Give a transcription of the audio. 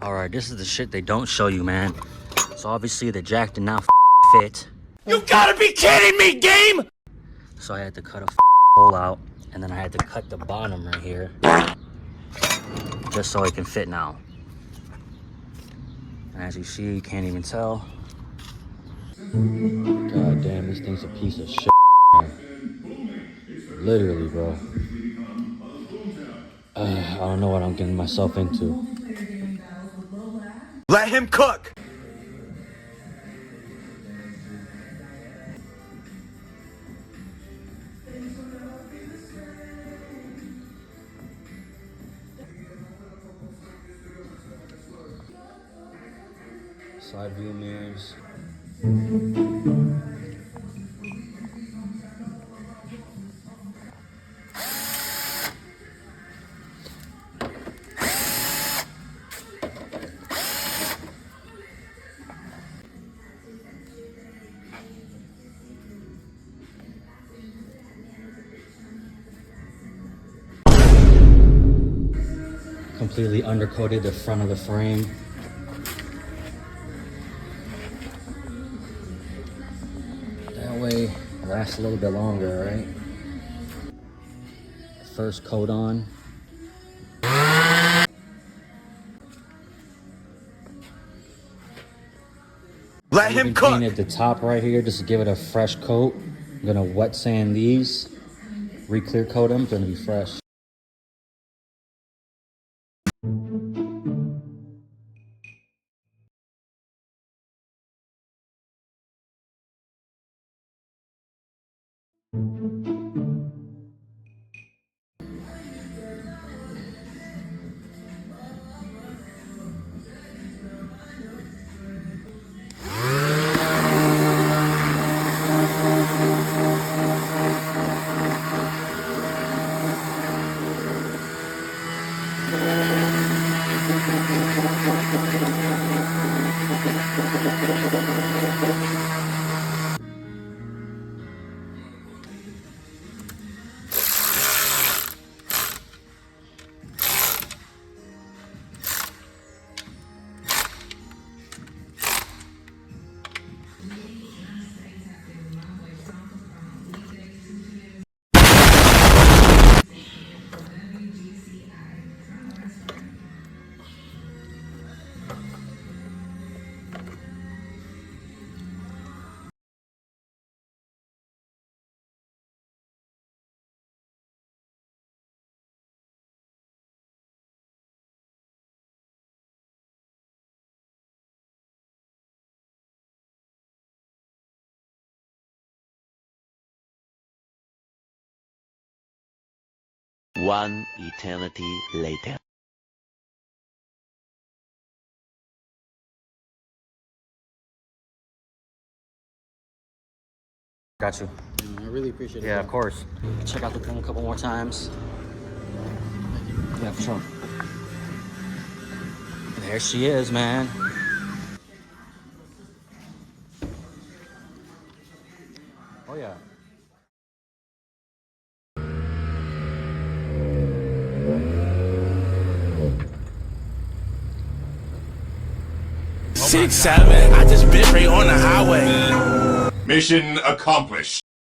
All right, this is the shit they don't show you, man. So obviously the jack did not fit. You gotta be kidding me, game! So I had to cut a hole out, and then I had to cut the bottom right here, just so it can fit now. And as you see, you can't even tell. God damn, this thing's a piece of shit, man. Literally, bro. I don't know what I'm getting myself into. Let him cook! Side view mirrors. Completely undercoated the front of the frame. That way it lasts a little bit longer, right? First coat on. Let him cook! Painted the top right here just to give it a fresh coat. I'm gonna wet sand these, re-clear coat them, gonna be fresh. One eternity later. Got you. I really appreciate it. Yeah, of course. Check out the thing a couple more times. Yeah, for sure. There she is, man. Oh, yeah. Six, seven, I just bit right on the highway. Mission accomplished.